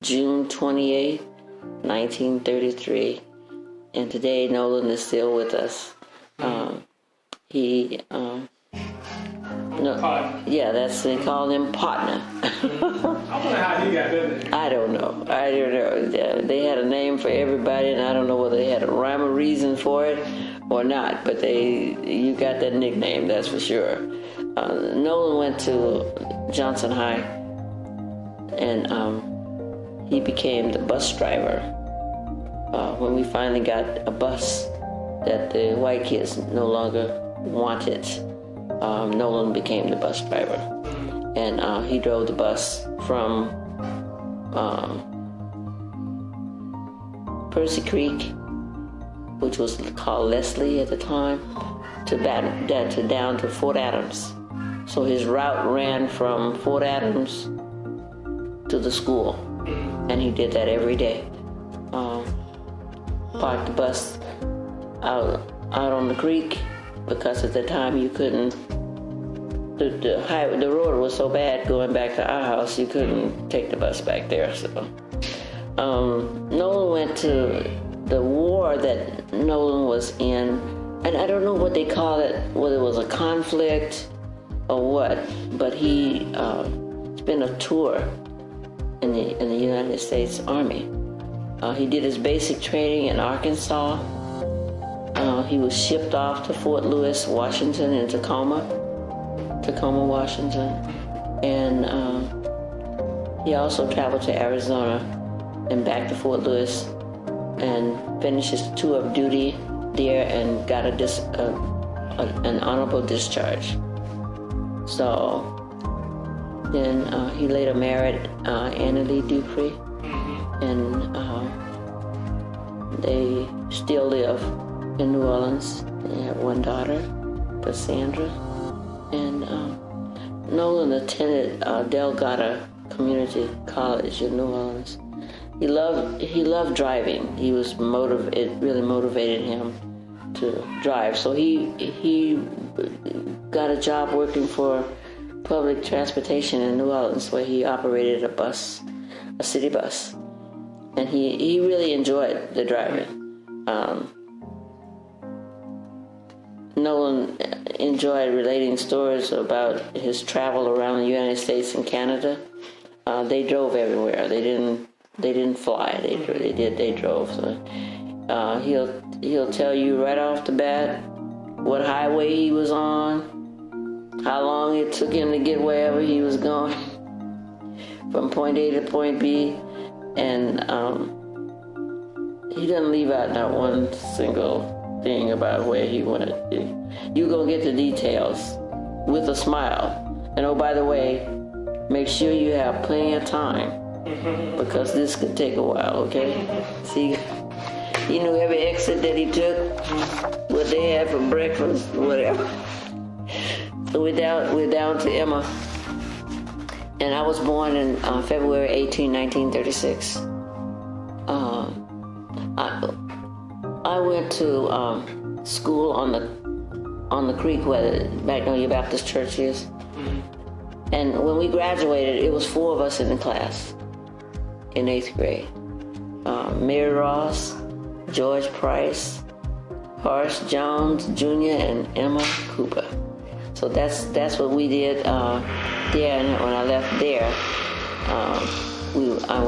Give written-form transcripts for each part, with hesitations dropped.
June 28, 1933. And today Nolan is still with us. They call him partner. I wonder how he got that name. I don't know. Yeah, they had a name for everybody, and I don't know whether they had a rhyme or reason for it or not, but you got that nickname, that's for sure. Nolan went to Johnson High, and he became the bus driver. When we finally got a bus that the white kids no longer wanted, Nolan became the bus driver. And he drove the bus from Percy Creek, which was called Leslie at the time, down to Fort Adams. So his route ran from Fort Adams to the school, and he did that every day. Parked the bus out on the creek, because at the time you couldn't. The road was so bad going back to our house, you couldn't take the bus back there. So Nolan went to the war that Nolan was in, and I don't know what they call it, whether it was a conflict or what, but he spent a tour in the United States Army. He did his basic training in Arkansas. He was shipped off to Fort Lewis, Washington, in Tacoma, Washington, and he also traveled to Arizona and back to Fort Lewis and finished his tour of duty there and got an honorable discharge. So then he later married Anna Lee Dupree, and they still live in New Orleans. They have one daughter, Cassandra. And Nolan attended Delgado Community College in New Orleans. He loved driving. It really motivated him to drive. So he got a job working for public transportation in New Orleans, where he operated a city bus, and he really enjoyed the driving. Nolan enjoyed relating stories about his travel around the United States and Canada. They drove everywhere. They didn't fly. They drove. So he'll tell you right off the bat what highway he was on, how long it took him to get wherever he was going, from point A to point B, and he doesn't leave out not one single thing about where he went. You're going to get the details with a smile. And oh, by the way, make sure you have plenty of time, because this could take a while, okay? See, he knew every exit that he took, what they had for breakfast, whatever. So we're down to Emma. And I was born in February 18, 1936. I went to school on the creek where the Magnolia Baptist Church is. And when we graduated, it was 4 of us in the class in 8th grade. Mary Ross, George Price, Horace Jones Jr., and Emma Cooper. So that's what we did there. And when I left there, I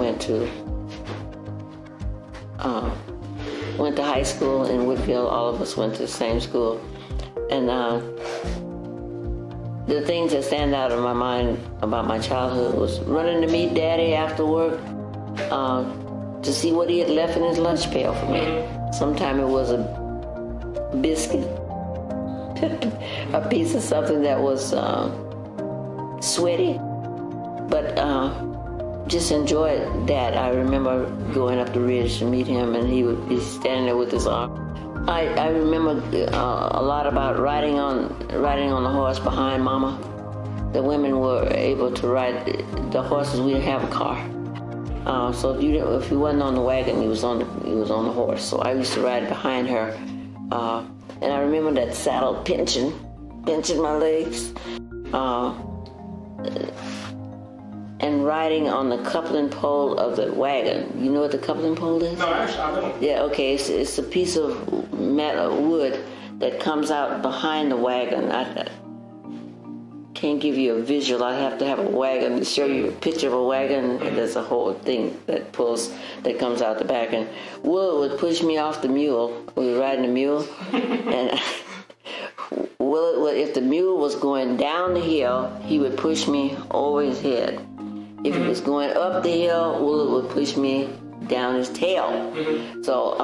went to high school in Woodville. All of us went to the same school. And the things that stand out in my mind about my childhood was running to meet Daddy after work to see what he had left in his lunch pail for me. Sometimes it was a biscuit, a piece of something that was sweaty, but just enjoyed that. I remember going up the ridge to meet him, and he would be standing there with his arm. I remember a lot about riding on the horse behind Mama. The women were able to ride the horses. We didn't have a car, so if you wasn't on the wagon, he was on the horse. So I used to ride behind her, and I remember that saddle pinching my legs. and riding on the coupling pole of the wagon. You know what the coupling pole is? No, actually, I don't. Yeah, okay. It's a piece of metal, wood that comes out behind the wagon. I can't give you a visual. I have to have a wagon to show you a picture of a wagon. And there's a whole thing that comes out the back. And Will would push me off the mule. We were riding the mule, and if the mule was going down the hill, he would push me over his head. If it was going up the hill, Willard would push me down his tail. So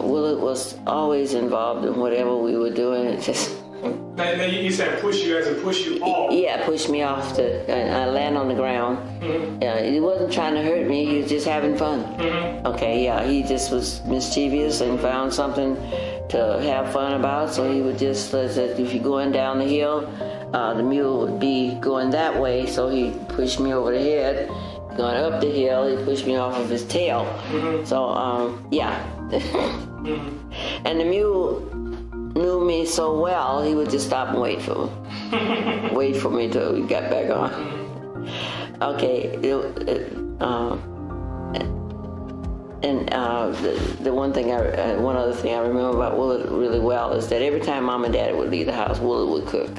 Willard was always involved in whatever we were doing. It just Now you said push you as in push you off. yeah, push me off and I land on the ground. He wasn't trying to hurt me. He was just having fun. Okay, yeah, he just was mischievous and found something to have fun about. So he would just, if you're going down the hill, the mule would be going that way. So he pushed me over the head. Going up the hill, he pushed me off of his tail. So, yeah. And the mule knew me so well, he would just stop and wait for me. Wait for me till we got back on. Okay. One other thing I remember about Willard really well is that every time Mom and Daddy would leave the house, Willard would cook.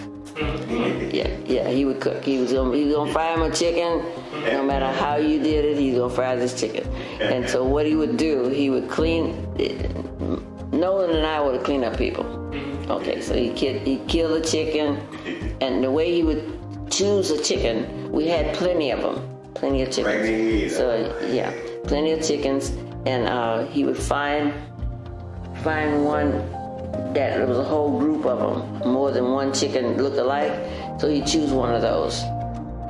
Yeah, he would cook. He was gonna fry him a chicken. No matter how you did it, he's gonna fry this chicken. And so what he would do, he would clean. Nolan and I would clean up people. Okay, so he'd kill the chicken, and the way he would choose a chicken, we had plenty of them, plenty of chickens. So yeah, plenty of chickens, and he would find one that there was a whole group of them, more than one chicken looked alike. So he'd choose one of those.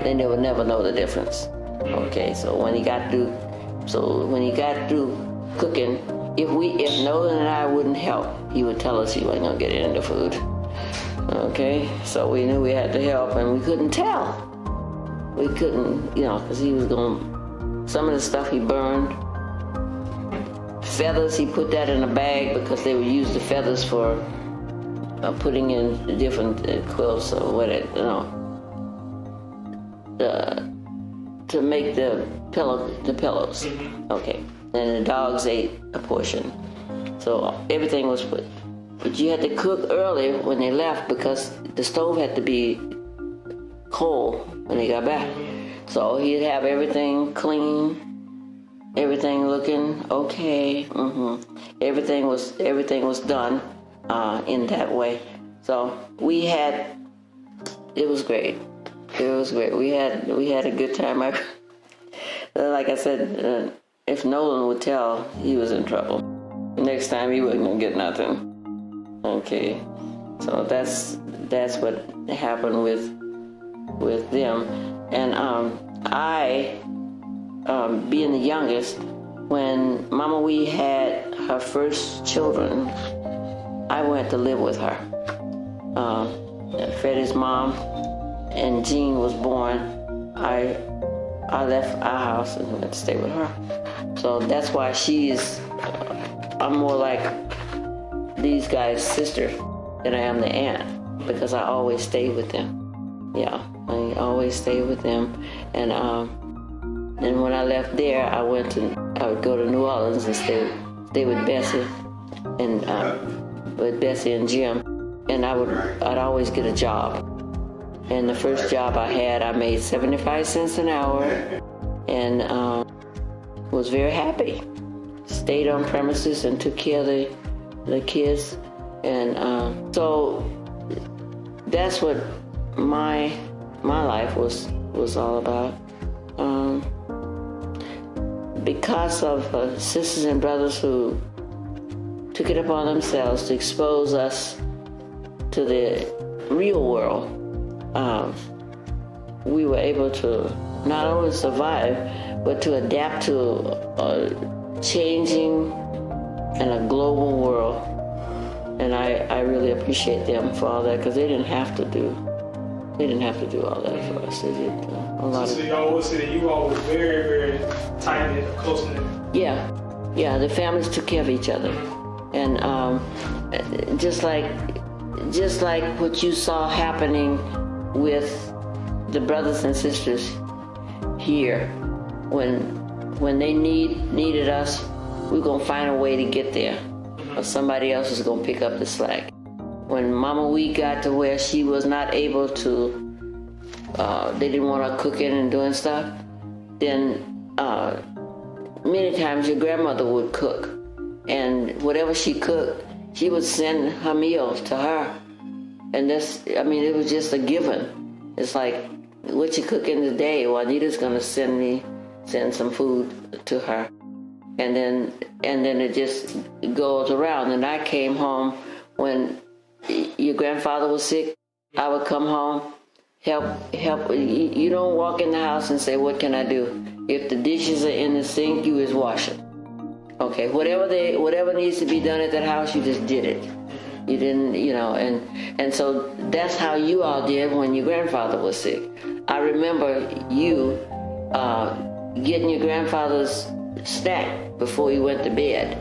Then they would never know the difference. Okay, so when he got through cooking, if Nolan and I wouldn't help, he would tell us he wasn't gonna get into food. Okay, so we knew we had to help, and we couldn't tell. We couldn't, because he was some of the stuff he burned. Feathers, he put that in a bag because they would use the feathers for putting in different quilts or whatever, to make the pillows. Okay. And the dogs ate a portion. So everything was put. But you had to cook early when they left because the stove had to be cold when they got back. So he'd have everything clean, everything looking okay. Everything was done in that way. So it was great. It was great. We had a good time. Like I said, if Nolan would tell, he was in trouble. Next time he wasn't gonna get nothing. Okay, so that's what happened with them. And I, being the youngest, when Mama Wee had her first children, I went to live with her. Freddie's mom and Jean was born. I left our house and went to stay with her. So that's why I'm more like these guys' sister than I am the aunt, because I always stayed with them. Yeah, I always stayed with them. And then when I left there, I would go to New Orleans and stay with Bessie and Jim. And I'd always get a job. And the first job I had, I made 75 cents an hour, and was very happy. Stayed on premises and took care of the kids, and so that's what my life was all about. Because of sisters and brothers who took it upon themselves to expose us to the real world, we were able to not only survive, but to adapt to a changing and a global world. And I really appreciate them for all that, because they didn't have to do all that for us. They did a lot So you always say that you all were very, very tight-knit, close-knit. Yeah, the families took care of each other. And just like what you saw happening with the brothers and sisters here. When they needed us, we're gonna find a way to get there, or somebody else is gonna pick up the slack. When Mama Wee got to where she was not able to, they didn't want her cooking and doing stuff, then many times your grandmother would cook, and whatever she cooked, she would send her meal to her. And it was just a given. It's like, what you cooking today? Well, Anita's gonna send some food to her. And then it just goes around. And I came home when your grandfather was sick. I would come home, help. You don't walk in the house and say, what can I do? If the dishes are in the sink, you just wash them. Okay, whatever needs to be done at that house, you just did it. You didn't, and so that's how you all did when your grandfather was sick. I remember you getting your grandfather's snack before he went to bed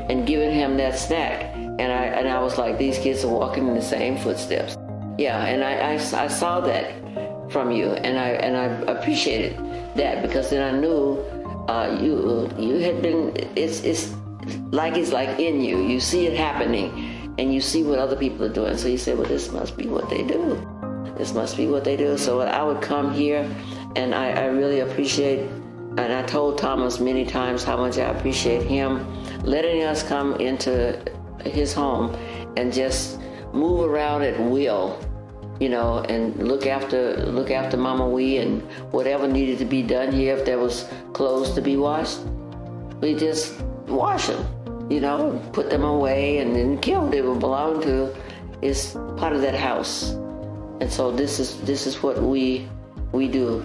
and giving him that snack. And I was like, these kids are walking in the same footsteps. Yeah, and I saw that from you, and I appreciated that, because then I knew you had been. It's like in you. You see it happening, and you see what other people are doing. So you say, well, this must be what they do. This must be what they do. So I would come here, and I really appreciate. And I told Thomas many times how much I appreciate him letting us come into his home and just move around at will, and look after Mama Wee and whatever needed to be done here. If there was clothes to be washed, we just wash them, put them away and then kill. They will belong to, is part of that house. And so this is what we do.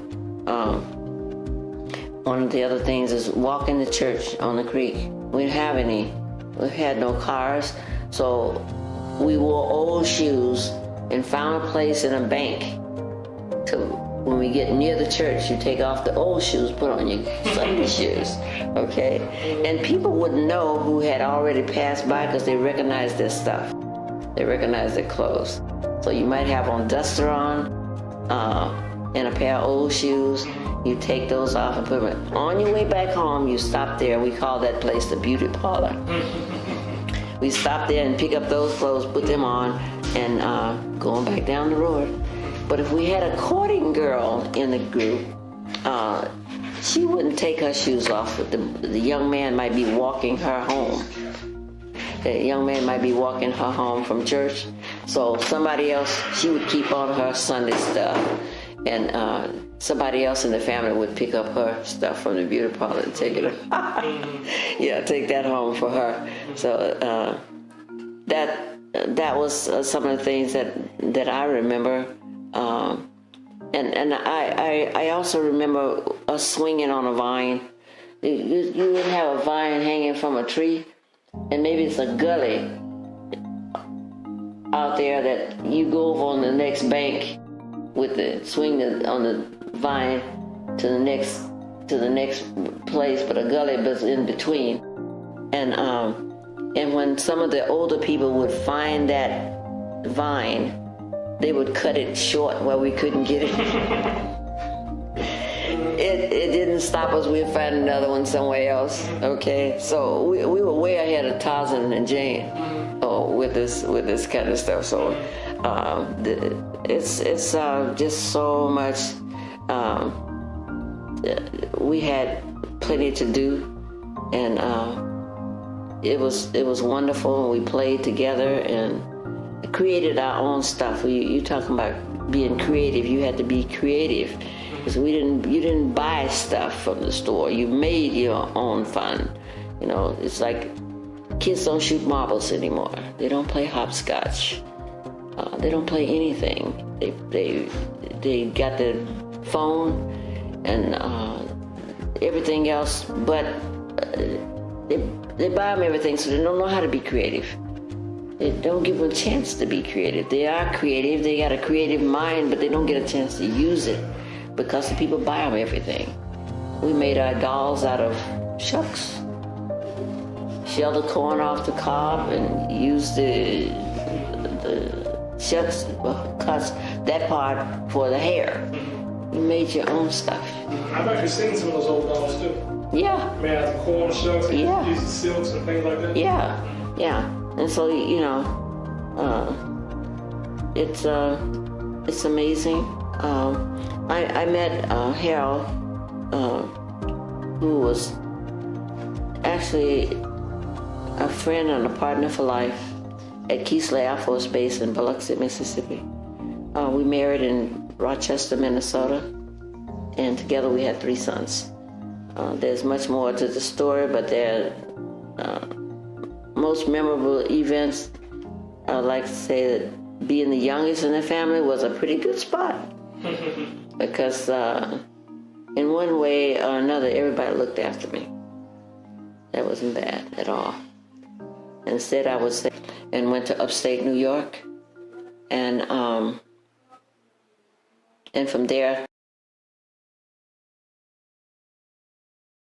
One of the other things is walking to church on the creek. We didn't have any. We had no cars, so we wore old shoes and found a place in a bank to, when we get near the church, you take off the old shoes, put on your Sunday shoes, okay? And people wouldn't know who had already passed by because they recognized their stuff. They recognized their clothes. So you might have on duster on and a pair of old shoes. You take those off and put them on your way back home. You stop there. We call that place the beauty parlor. We stop there and pick up those clothes, put them on, and going back down the road. But if we had a courting girl in the group, she wouldn't take her shoes off. The young man might be walking her home. The young man might be walking her home from church. So somebody else, she would keep on her Sunday stuff. And somebody else in the family would pick up her stuff from the beauty parlor and take it. Yeah, take that home for her. So that was some of the things that I remember. And I also remember us swinging on a vine. You would have a vine hanging from a tree, and maybe it's a gully out there that you go over on the next bank with the swing on the vine to the next place, but a gully was in between. And when some of the older people would find that vine, they would cut it short where we couldn't get it. It didn't stop us. We'd find another one somewhere else. Okay, so we were way ahead of Tarzan and Jane with this kind of stuff. So it's just so much. We had plenty to do, and it was wonderful. We played together and created our own stuff. You talking about being creative? You had to be creative, because you didn't buy stuff from the store. You made your own fun. It's like kids don't shoot marbles anymore. They don't play hopscotch. They don't play anything. They got the phone and everything else, but they buy them everything, so they don't know how to be creative. They don't give them a chance to be creative. They are creative. They got a creative mind, but they don't get a chance to use it because the people buy them everything. We made our dolls out of shucks. Shell the corn off the cob and use the shucks, cuts that part for the hair. You made your own stuff. I've actually seen some of those old dolls too. Yeah. Made out of corn shucks and Yeah. used silks and things like that. Yeah. Yeah. And so, you know, it's amazing. I met Harold, who was actually a friend and a partner for life at Keesler Air Force Base in Biloxi, Mississippi. We married in Rochester, Minnesota, and together we had 3 sons. There's much more to the story, but their most memorable events, I'd like to say that being the youngest in the family was a pretty good spot. Because in one way or another, everybody looked after me. That wasn't bad at all. Instead, I would say, and went to upstate New York, and from there